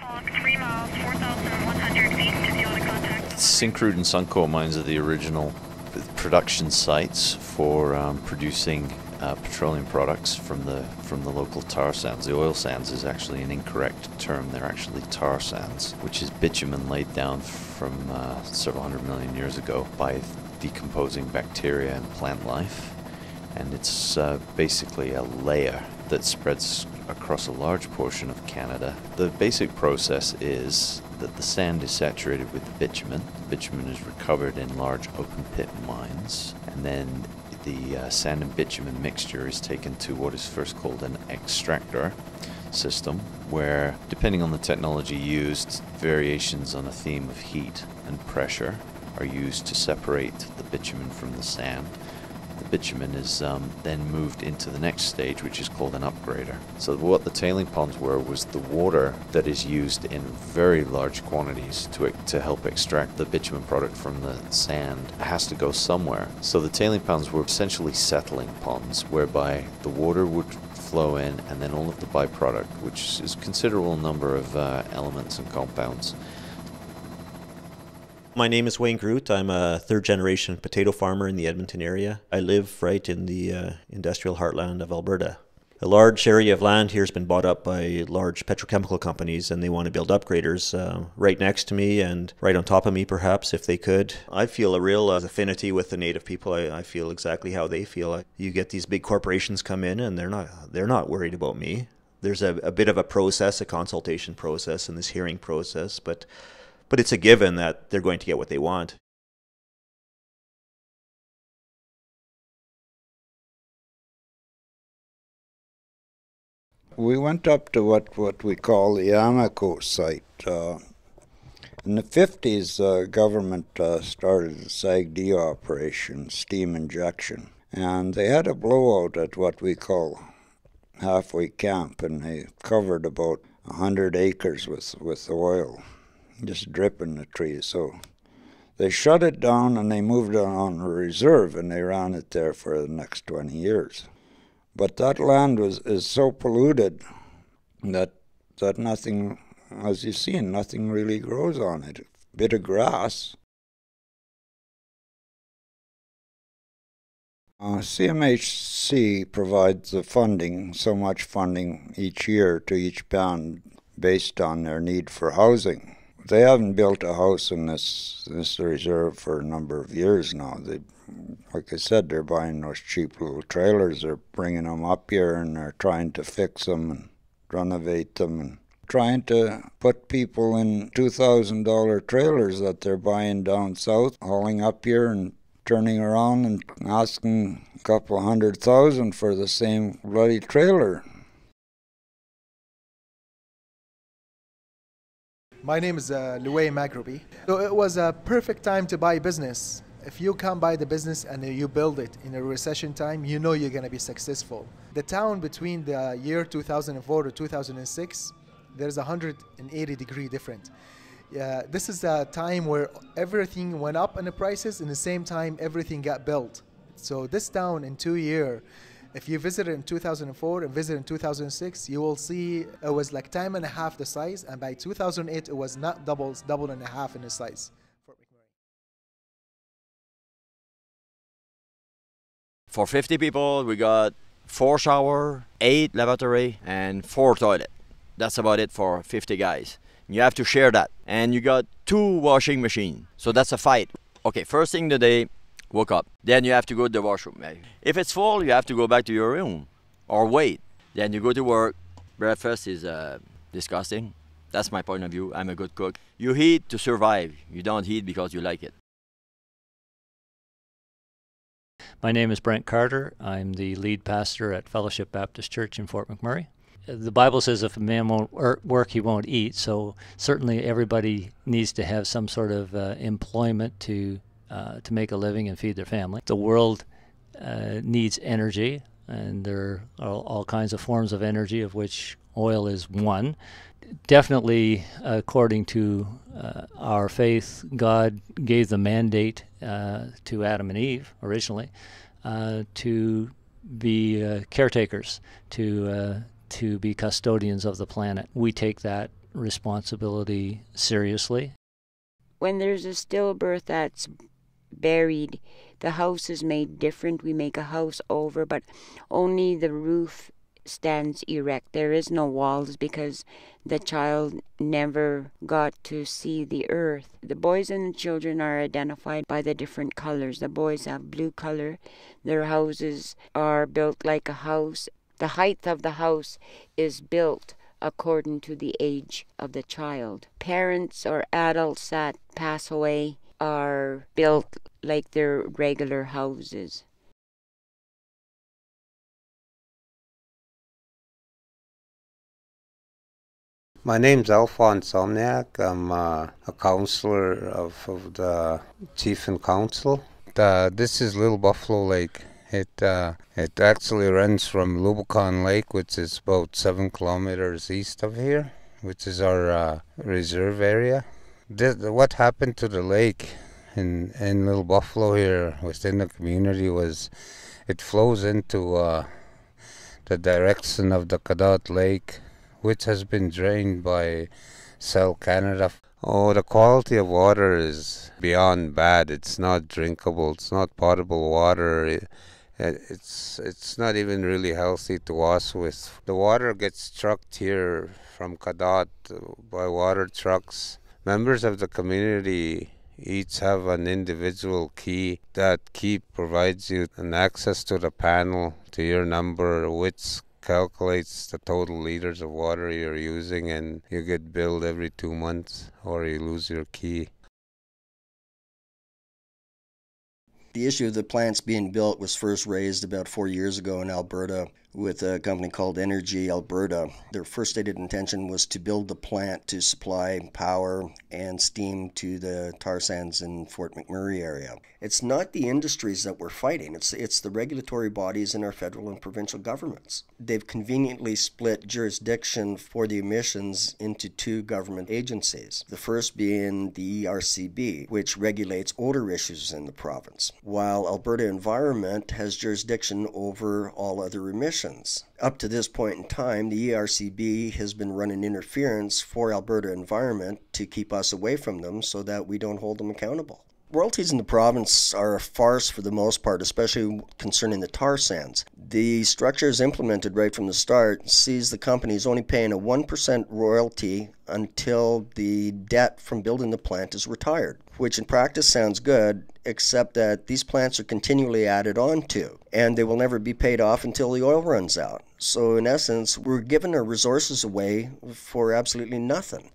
3 miles, 4,100 feet to the auto contact. Syncrude and Suncoat mines are the original production sites for producing petroleum products from the local tar sands. The oil sands is actually an incorrect term. They're actually tar sands, which is bitumen laid down from several hundred million years ago by decomposing bacteria and plant life. And it's basically a layer that spreads across a large portion of Canada. The basic process is that the sand is saturated with bitumen. The bitumen is recovered in large open pit mines, and then the sand and bitumen mixture is taken to what is first called an extractor system, where, depending on the technology used, variations on a theme of heat and pressure are used to separate the bitumen from the sand. The bitumen is then moved into the next stage, which is called an upgrader. So what the tailing ponds were was the water that is used in very large quantities to help extract the bitumen product from the sand has to go somewhere. So the tailing ponds were essentially settling ponds, whereby the water would flow in, and then all of the byproduct, which is a considerable number of elements and compounds. My name is Wayne Groot. I'm a third-generation potato farmer in the Edmonton area. I live right in the industrial heartland of Alberta. A large area of land here has been bought up by large petrochemical companies, and they want to build upgraders right next to me and right on top of me, perhaps, if they could. I feel a real affinity with the native people. I feel exactly how they feel. You get these big corporations come in, and they're not worried about me. There's a bit of a process, a consultation process, and this hearing process, but it's a given that they're going to get what they want. We went up to what we call the Amico site. In the 50s, the government started the SAGD operation, steam injection, and they had a blowout at what we call halfway camp, and they covered about 100 acres with oil, just dripping the trees. So they shut it down and they moved it on a reserve, and they ran it there for the next 20 years. But that land is so polluted that nothing, as you've seen, nothing really grows on it. A bit of grass. CMHC provides the funding, so much funding each year to each band based on their need for housing. They haven't built a house in this reserve for a number of years now. Like I said, they're buying those cheap little trailers. They're bringing them up here, and they're trying to fix them and renovate them, and trying to put people in $2,000 trailers that they're buying down south, hauling up here and turning around and asking a couple $100,000 for the same bloody trailer. My name is Louay Maghrabi. So it was a perfect time to buy business. If you come buy the business and you build it in a recession time, you know you're going to be successful. The town between the year 2004 to 2006, there's 180-degree difference. This is a time where everything went up in the prices, and at the same time everything got built. So this town in 2 years, if you visit it in 2004 and visit in 2006, you will see it was like time and a half the size, and by 2008 it was not double and a half in the size. Fort McMurray. For 50 people, we got 4 shower, 8 lavatory, and 4 toilet. That's about it for 50 guys. You have to share that. And you got 2 washing machines. So that's a fight. Okay, first thing today, woke up. Then you have to go to the washroom. If it's full, you have to go back to your room or wait. Then you go to work. Breakfast is disgusting. That's my point of view. I'm a good cook. You eat to survive. You don't eat because you like it. My name is Brent Carter. I'm the lead pastor at Fellowship Baptist Church in Fort McMurray. The Bible says if a man won't work, he won't eat. So certainly everybody needs to have some sort of employment to make a living and feed their family. The world needs energy, and there are all kinds of forms of energy, of which oil is one. Definitely, according to our faith, God gave the mandate to Adam and Eve originally to be caretakers, to be custodians of the planet. We take that responsibility seriously. When there's a stillbirth that's buried, the house is made different. We make a house over, but only the roof stands erect. There is no walls because the child never got to see the earth. The boys and the children are identified by the different colors. The boys have blue color. Their houses are built like a house. The height of the house is built according to the age of the child. Parents or adults that pass away are built like their regular houses. My name's Alphonse Somniak. I'm a counselor of the chief and council. This is Little Buffalo Lake. It actually runs from Lubicon Lake, which is about 7 kilometers east of here, which is our reserve area. What happened to the lake in Little Buffalo here within the community was it flows into the direction of the Cadott Lake, which has been drained by Cell Canada. Oh, the quality of water is beyond bad. It's not drinkable. It's not potable water. It's not even really healthy to wash with. The water gets trucked here from Cadott by water trucks. Members of the community each have an individual key. That key provides you an access to the panel, to your number, which calculates the total liters of water you're using, and you get billed every 2 months or you lose your key. The issue of the plants being built was first raised about 4 years ago in Alberta with a company called Energy Alberta. Their first stated intention was to build the plant to supply power and steam to the tar sands in Fort McMurray area. It's not the industries that we're fighting, it's the regulatory bodies in our federal and provincial governments. They've conveniently split jurisdiction for the emissions into 2 government agencies, the first being the ERCB, which regulates odor issues in the province, while Alberta Environment has jurisdiction over all other emissions. Up to this point in time, the ERCB has been running interference for Alberta Environment to keep us away from them so that we don't hold them accountable. Royalties in the province are a farce for the most part, especially concerning the tar sands. The structure is implemented right from the start, sees the companies only paying a 1% royalty until the debt from building the plant is retired, which in practice sounds good, except that these plants are continually added on to, and they will never be paid off until the oil runs out. So in essence, we're giving our resources away for absolutely nothing.